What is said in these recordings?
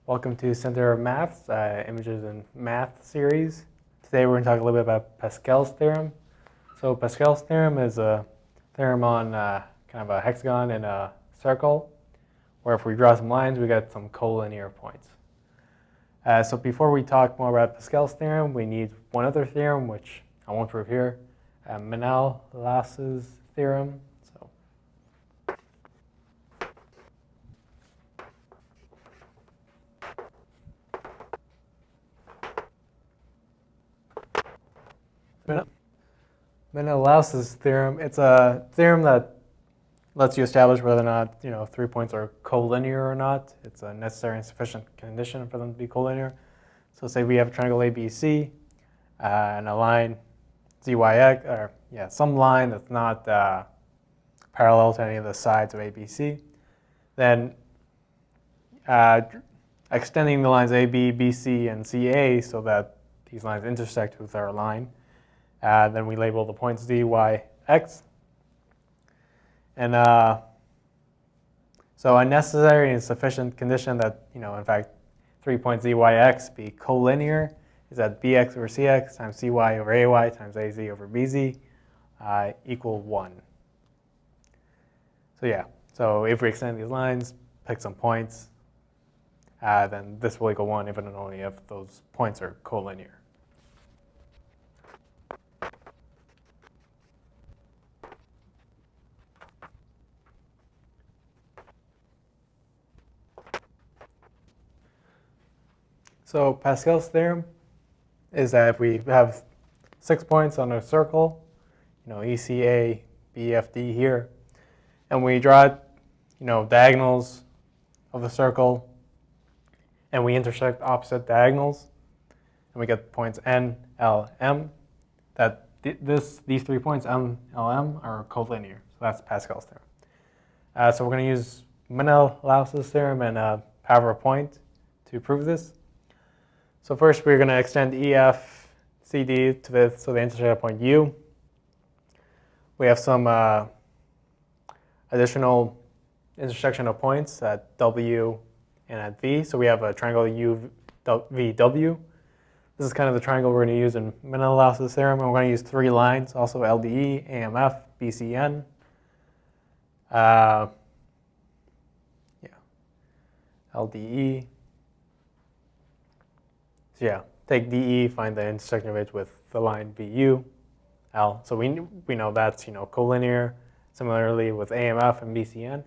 Welcome to Center of Math's Images in Math series. Today we're going to talk a little bit about Pascal's theorem. So Pascal's theorem is a theorem on kind of a hexagon and a circle, where if we draw some lines, we get some collinear points. So before we talk more about Pascal's theorem, we need one other theorem, which I won't prove here, Menelaus's theorem. Menelaus's theorem, it's a theorem that lets you establish whether or not 3 points are collinear or not. It's a necessary and sufficient condition for them to be collinear. So say we have a triangle ABC and a line ZYX, or some line that's not parallel to any of the sides of ABC. Then extending the lines AB, BC, and CA so that these lines intersect with our line. Then we label the points Z, Y, X. And so a necessary and sufficient condition that, in fact, 3 points Z, Y, X be collinear is that BX over CX times CY over AY times AZ over BZ equal 1. So if we extend these lines, pick some points, then this will equal 1 if and only if those points are collinear. So Pascal's theorem is that if we have 6 points on a circle, ECA, BFD here, and we draw diagonals of the circle, and we intersect opposite diagonals, and we get points N, L, M, that these 3 points, M, L, M, are collinear. So that's Pascal's theorem. So we're going to use Menelaus's theorem and power of a point to prove this. So first we're going to extend EF, CD to this, so they intersect at point U. We have some additional intersection of points at W and at V. So we have a triangle UVW. This is kind of the triangle we're going to use in Menelaus's theorem. And we're going to use 3 lines, also LDE, AMF, BCN. LDE. So take DE, find the intersection of it with the line VU, L. So we know that's collinear. Similarly with AMF and BCN.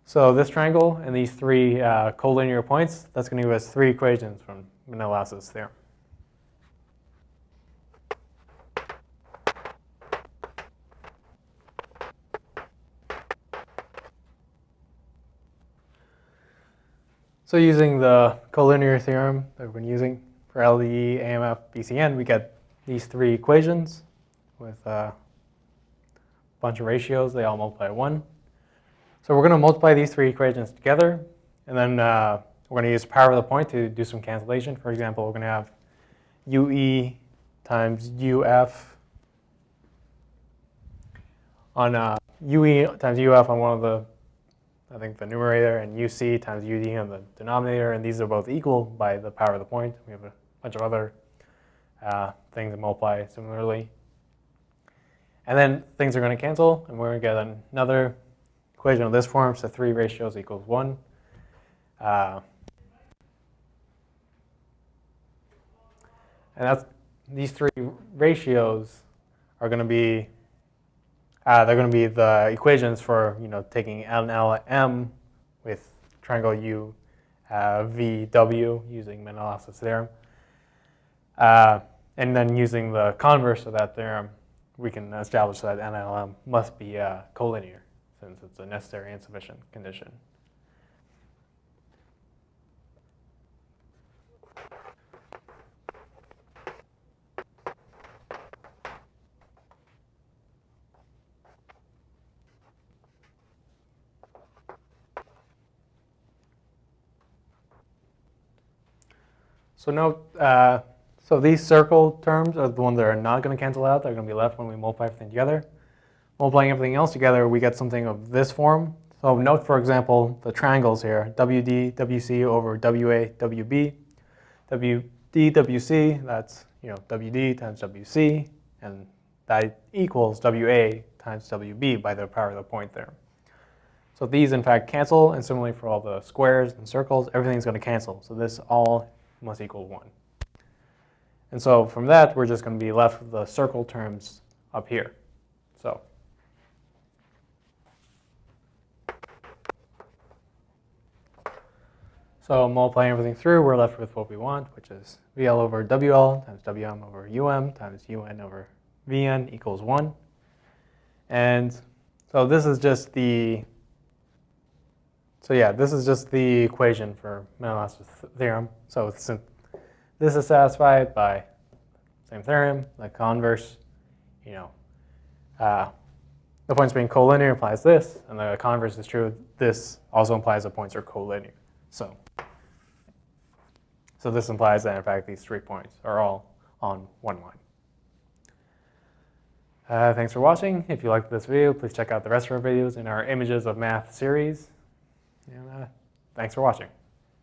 So this triangle and these 3 collinear points, that's going to give us 3 equations from Menelaus's theorem. So using the collinear theorem that we've been using for LDE, AMF, BCN, we get these 3 equations with a bunch of ratios. They all multiply 1. So we're going to multiply these 3 equations together, and then we're going to use power of the point to do some cancellation. For example, we're going to have UE times UF on UE times UF on one of the, the numerator, and UC times UD on the denominator, and these are both equal by the power of the point. We have a bunch of other things that multiply similarly. And then things are going to cancel, and we're going to get another equation of this form, so 3 ratios equals 1. And these 3 ratios are going to be they're going to be the equations for taking N, L, M with triangle U, V, W using Menelaus's theorem, and then using the converse of that theorem, we can establish that N, L, M must be collinear, since it's a necessary and sufficient condition. So note, so these circle terms are the ones that are not going to cancel out. They're going to be left when we multiply everything together. Multiplying everything else together, we get something of this form. So note, for example, the triangles here, WD, WC over WA, WB. WD, WC, that's WD times WC, and that equals WA times WB by the power of the point theorem. So these, in fact, cancel, and similarly for all the squares and circles, everything's going to cancel. So this all must equal 1. And so from that, we're just going to be left with the circle terms up here. So multiplying everything through, we're left with what we want, which is VL over WL times WM over UM times UN over VN equals 1. And so this is just the equation for Menelaus' theorem. So since this is satisfied by same theorem, the converse, the points being collinear implies this, and the converse is true. This also implies the points are collinear. So this implies that, in fact, these 3 points are all on one line. Thanks for watching. If you liked this video, please check out the rest of our videos in our Images of Math series. And thanks for watching.